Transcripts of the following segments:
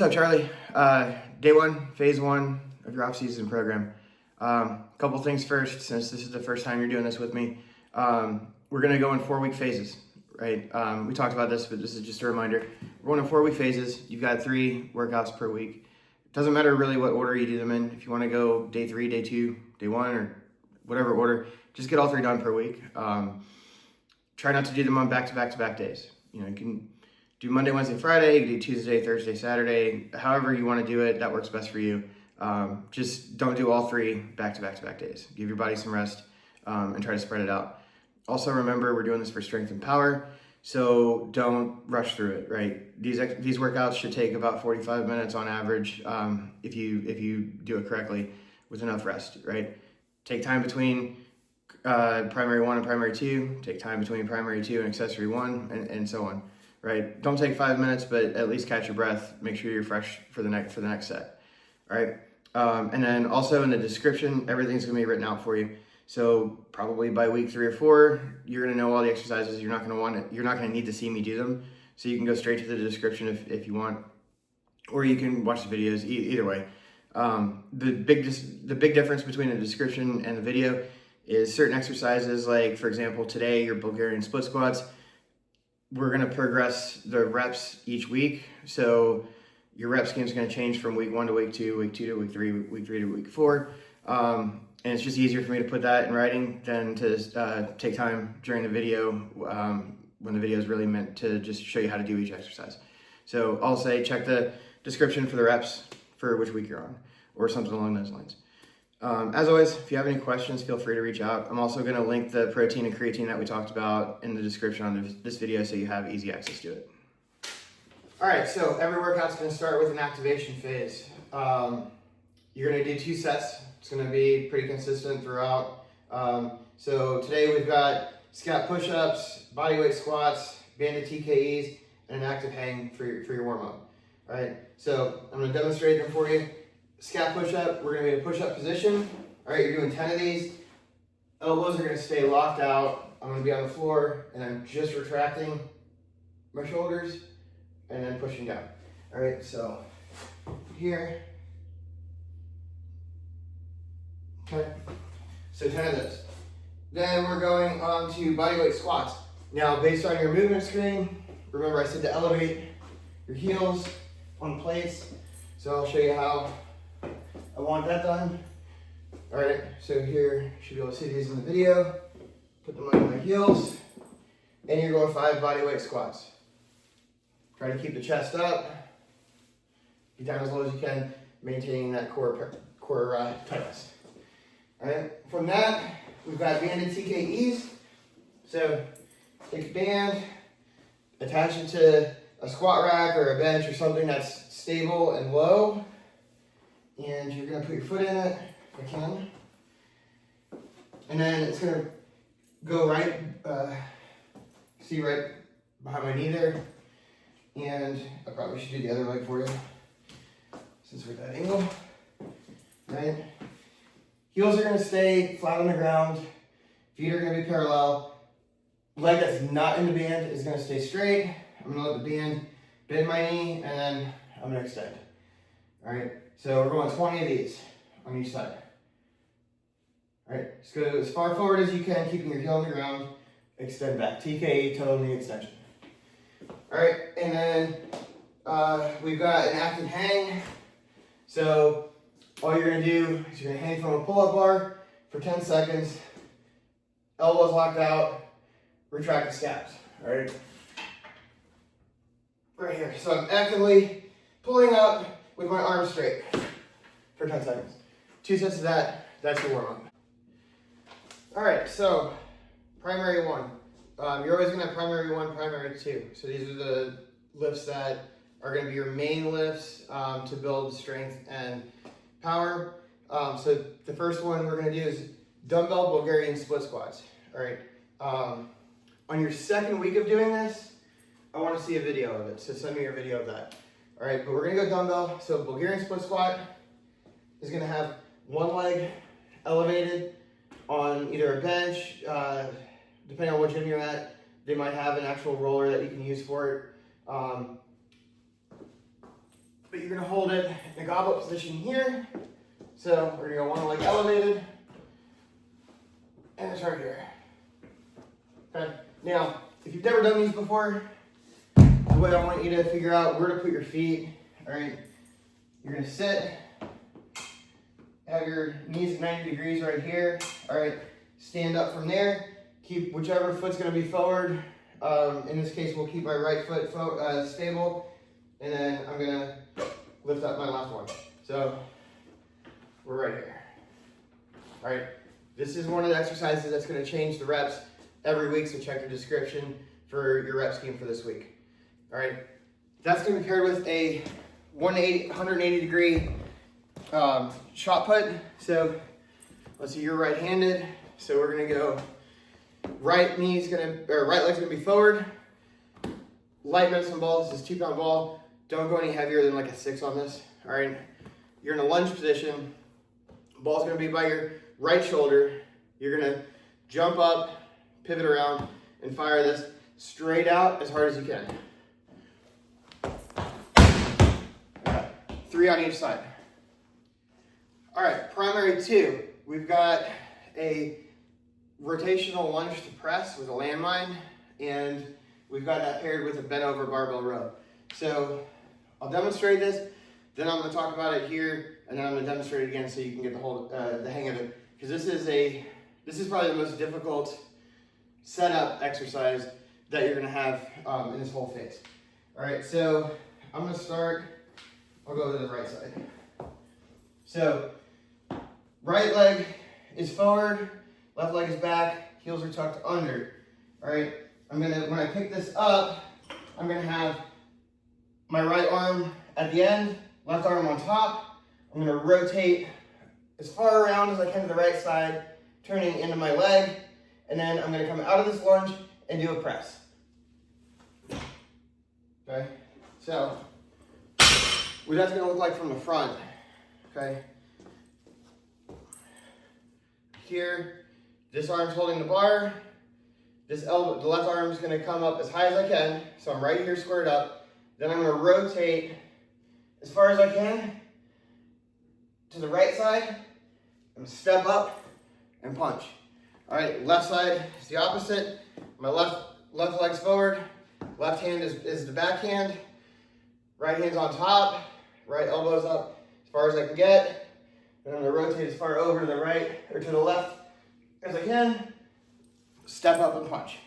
What's up, Charlie? Day one, phase one of your off-season program. Couple things first, since this is the first time you're doing this with me. We're gonna go in 4-week phases, right? We talked about this, but this is just a reminder. We're going in 4-week phases. You've got 3 workouts per week. Doesn't matter really what order you do them in. If you wanna go day 3, day 2, day 1, or whatever order, just get all 3 done per week. Try not to do them on back-to-back days. You know, you can do Monday, Wednesday, Friday, you can do Tuesday, Thursday, Saturday, however you want to do it, that works best for you. Just don't do all 3 back-to-back days. Give your body some rest and try to spread it out. Also remember, we're doing this for strength and power, so don't rush through it, right? These workouts should take about 45 minutes on average if you do it correctly with enough rest, right? Take time between primary 1 and primary 2, take time between primary 2 and accessory 1, and so on. Right? Don't take 5 minutes, but at least catch your breath. Make sure you're fresh for the next set. All right. And then also in the description, everything's gonna be written out for you. So probably by week 3 or 4, you're gonna know all the exercises. You're not gonna need to see me do them. So you can go straight to the description if you want, or you can watch the videos. Either way. The big difference between the description and the video is certain exercises, like for example today, your Bulgarian split squats. We're going to progress the reps each week. So your rep scheme is going to change from week 1 to week 2, week 2 to week 3, week 3 to week 4. And it's just easier for me to put that in writing than to take time during the video when the video is really meant to just show you how to do each exercise. So I'll say check the description for the reps for which week you're on or something along those lines. As always, if you have any questions, feel free to reach out. I'm also going to link the protein and creatine that we talked about in the description on this video so you have easy access to it. All right, so every workout's going to start with an activation phase. You're going to do 2 sets. It's going to be pretty consistent throughout. So today we've got Scap push-ups, bodyweight squats, banded TKEs, and an active hang for your warm-up. All right, so I'm going to demonstrate them for you. Scap push-up, we're going to be in a push-up position. All right, you're doing 10 of these. Elbows are going to stay locked out. I'm going to be on the floor, and I'm just retracting my shoulders and then pushing down. All right, so here. Okay, so 10 of those. Then we're going on to bodyweight squats. Now, based on your movement screen, remember I said to elevate your heels on plates. So I'll show you how I want that done. All right, so here, you should be able to see these in the video. Put them on my heels, and you're going 5 bodyweight squats. Try to keep the chest up, get down as low as you can, maintaining that core tightness. All right, from that, we've got banded TKEs. So take a band, attach it to a squat rack or a bench or something that's stable and low. And you're going to put your foot in it, if I can. And then it's going to go right, see right behind my knee there. And I probably should do the other leg for you, since we're at that angle. Right? Heels are going to stay flat on the ground. Feet are going to be parallel. Leg that's not in the band is going to stay straight. I'm going to let the band bend my knee, and then I'm going to extend. All right? So we're going 20 of these on each side. All right, just go as far forward as you can, keeping your heel on the ground. Extend back. TKE, toe knee extension. All right, and then we've got an active hang. So all you're going to do is you're going to hang from a pull-up bar for 10 seconds. Elbows locked out. Retract the scaps. All right. Right here. So I'm actively pulling up with my arms straight for 10 seconds. 2 sets of that, that's your warm-up. All right, so primary 1. You're always gonna have primary 1, primary 2. So these are the lifts that are gonna be your main lifts to build strength and power. So the first one we're gonna do is Dumbbell Bulgarian Split squats. All right, on your 2nd week of doing this, I wanna see a video of it, so send me your video of that. All right, but we're gonna go dumbbell. So Bulgarian split squat is gonna have one leg elevated on either a bench, depending on what gym you're at. They might have an actual roller that you can use for it. but you're gonna hold it in a goblet position here. So we're gonna go one leg elevated, and it's right here. Okay. Now, if you've never done these before, the way I want you to figure out where to put your feet, all right, you're gonna sit, have your knees at 90 degrees right here, all right, stand up from there, keep whichever foot's gonna be forward. In this case, we'll keep my right foot stable, and then I'm gonna lift up my left one. So we're right here. All right, this is one of the exercises that's gonna change the reps every week, so check the description for your rep scheme for this week. All right, that's gonna be paired with a 180 degree shot put. So let's see, you're right-handed, so we're gonna go right leg's gonna be forward. Light medicine ball, this is 2-pound ball. Don't go any heavier than like a 6 on this, all right? You're in a lunge position. Ball's gonna be by your right shoulder. You're gonna jump up, pivot around, and fire this straight out as hard as you can. All right, 3 on each side. All right, primary 2. We've got a rotational lunge to press with a landmine, and we've got that paired with a bent over barbell row. So I'll demonstrate this, then I'm gonna talk about it here, and then I'm gonna demonstrate it again so you can get the hang of it. Because this is probably the most difficult setup exercise that you're gonna have in this whole phase. All right, so I'm gonna start, I'll go to the right side. So right leg is forward, left leg is back, heels are tucked under. All right, when I pick this up, I'm gonna have my right arm at the end, left arm on top. I'm gonna rotate as far around as I can to the right side, turning into my leg, and then I'm gonna come out of this lunge and do a press. Okay, so what that's gonna look like from the front, okay? Here, this arm's holding the bar. This elbow, the left arm is gonna come up as high as I can, so I'm right here squared up. Then I'm gonna rotate as far as I can to the right side. I'm gonna step up and punch. All right, left side is the opposite. My left leg's forward, left hand is the backhand, right hand's on top, right elbow's up as far as I can get. Then I'm gonna rotate as far over to the right or to the left as I can, step up and punch.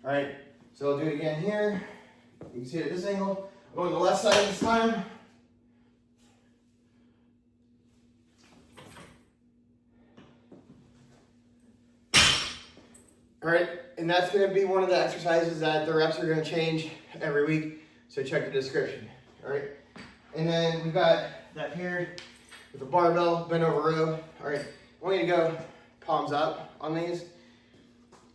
All right, so I'll do it again here. You can see it at this angle. I'm going to the left side this time. All right, and that's gonna be one of the exercises that the reps are gonna change every week, so check the description, all right? And then we've got that here with a barbell, bent over row. All right, I want you to go palms up on these.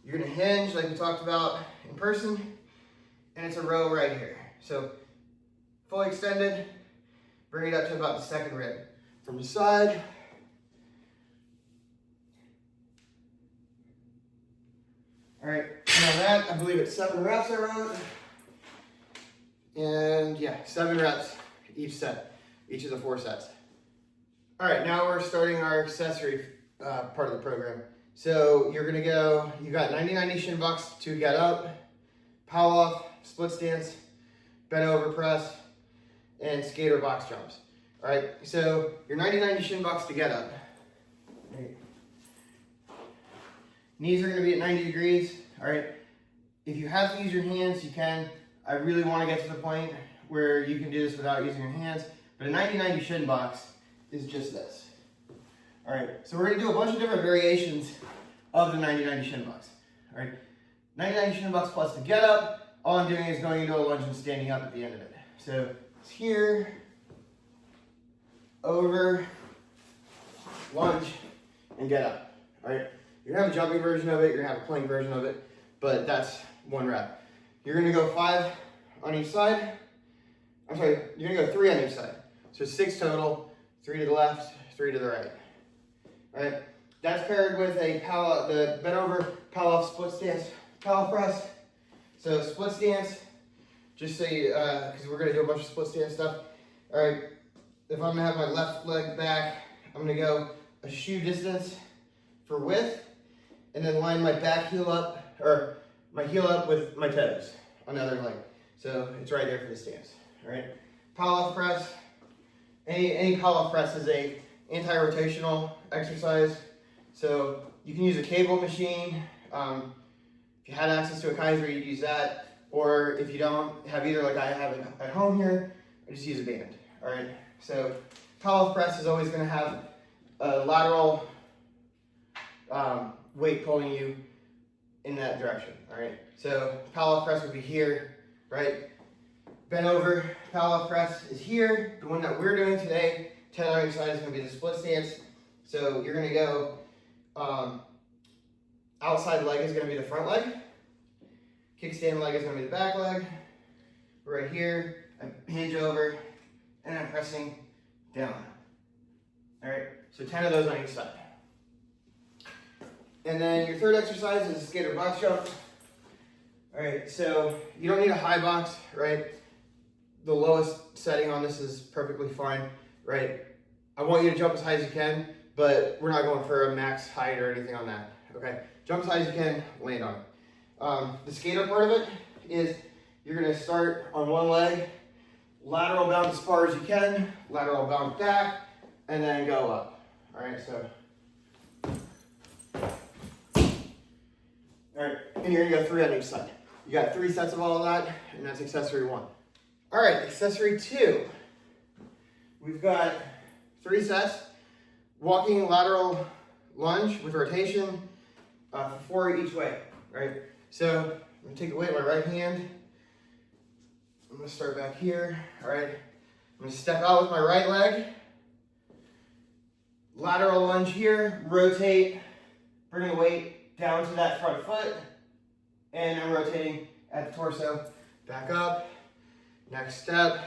You're gonna hinge like we talked about in person, and it's a row right here. So fully extended, bring it up to about the second rib. From the side, all right, now that, I believe it's 7 reps I wrote. And yeah, 7 reps each set, each of the 4 sets. All right, now we're starting our accessory part of the program. So you're gonna go, you got 90-90 shin bucks to get up, Pallof Split Stance, bent over press, and skater box jumps. All right, so your 90-90 shin bucks to get up. Right. Knees are gonna be at 90 degrees, all right? If you have to use your hands, you can. I really wanna get to the point where you can do this without using your hands, but a 90-90 shin box is just this. All right, so we're gonna do a bunch of different variations of the 90-90 shin box. All right, 90-90 shin box plus the get up. All I'm doing is going into a lunge and standing up at the end of it. So it's here, over, lunge, and get up. All right, you're gonna have a jumping version of it, you're gonna have a plank version of it, but that's 1 rep. You're gonna go 5 on each side. I'm sorry, you're gonna go 3 on each side. So 6 total, 3 to the left, 3 to the right. All right, that's paired with the bent over Pallof Split Stance Pallof press. So split stance, just so you, because we're gonna do a bunch of split stance stuff. All right, if I'm gonna have my left leg back, I'm gonna go a shoe distance for width, and then line my back heel up, or my heel up with my toes on the other leg. So it's right there for the stance. All right, Pallof press. Any Pallof press is a anti-rotational exercise. So you can use a cable machine. If you had access to a Kaiser, you'd use that. Or if you don't have either, like I have it at home here, I just use a band. All right. So Pallof press is always going to have a lateral weight pulling you in that direction. All right. So Pallof press would be here, right? Bent over. Pallof press is here. The one that we're doing today, 10 on each side, is going to be the split stance. So you're going to go outside leg is going to be the front leg. Kickstand leg is going to be the back leg. Right here, I hinge over, and I'm pressing down. All right, so 10 of those on each side. And then your third exercise is a skater box jump. All right, so you don't need a high box, right? The lowest setting on this is perfectly fine, right? I want you to jump as high as you can, but we're not going for a max height or anything on that, okay? Jump as high as you can, land on it. The skater part of it is you're gonna start on one leg, lateral bound as far as you can, lateral bound back, and then go up. All right, so. All right, and you're gonna go 3 on each side. You got 3 sets of all of that, and that's accessory 1. All right, accessory 2. We've got 3 sets. Walking lateral lunge with rotation for 4 each way, right? So I'm gonna take the weight in my right hand. I'm gonna start back here, all right? I'm gonna step out with my right leg. Lateral lunge here, rotate, bring the weight down to that front foot, and I'm rotating at the torso, back up, next step,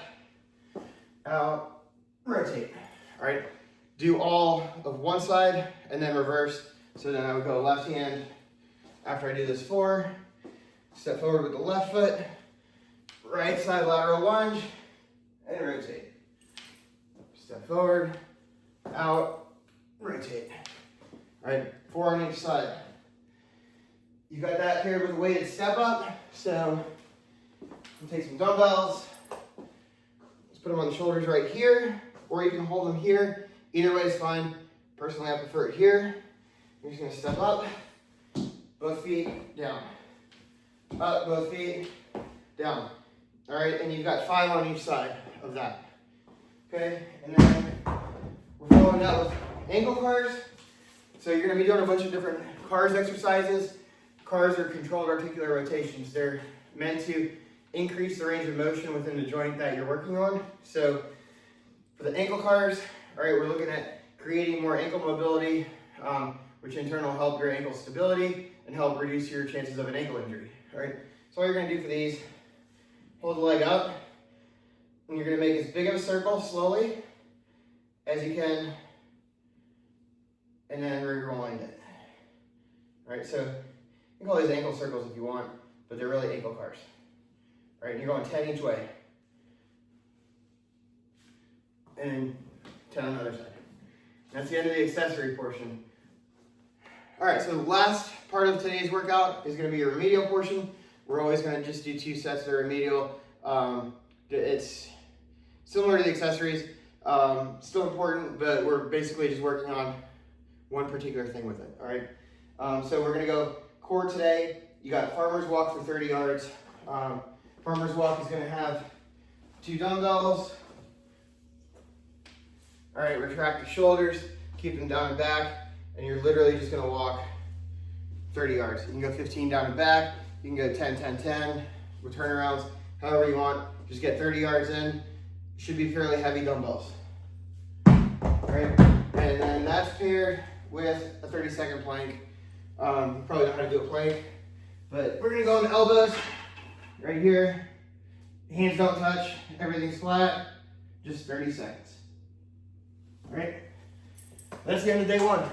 out, rotate, all right? Do all of one side and then reverse. So then I would go left hand after I do this 4, step forward with the left foot, right side lateral lunge, and rotate. Step forward, out, rotate. All right, 4 on each side. You got that paired with a weighted step up. So we'll take some dumbbells. Let's put them on the shoulders right here, or you can hold them here. Either way is fine. Personally, I prefer it here. You're just gonna step up, both feet down. Up, both feet down. All right, and you've got 5 on each side of that. Okay, and then we're following that with ankle cars. So you're gonna be doing a bunch of different cars exercises. Cars are controlled articular rotations. They're meant to increase the range of motion within the joint that you're working on. So for the ankle cars, all right, we're looking at creating more ankle mobility, which in turn will help your ankle stability and help reduce your chances of an ankle injury. All right, so all you're gonna do for these, hold the leg up, and you're gonna make as big of a circle slowly as you can, and then rewind it. All right, so you can call these ankle circles if you want, but they're really ankle cars. All right, and you're going 10 each way. And 10 on the other side. That's the end of the accessory portion. All right, so the last part of today's workout is gonna be your remedial portion. We're always gonna just do 2 sets of remedial. It's similar to the accessories, still important, but we're basically just working on one particular thing with it, all right? So we're gonna go core today. You got farmer's walk for 30 yards. Farmer's walk is gonna have 2 dumbbells. All right, retract your shoulders, keep them down and back, and you're literally just gonna walk 30 yards. You can go 15 down and back, you can go 10, 10, 10, with turnarounds, however you want. Just get 30 yards in. Should be fairly heavy dumbbells. All right, and then that's paired with a 30-second plank. Probably know how to do a plank, but we're gonna go on the elbows, right here. Hands don't touch, everything's flat, just 30 seconds. All right, that's the end of day 1.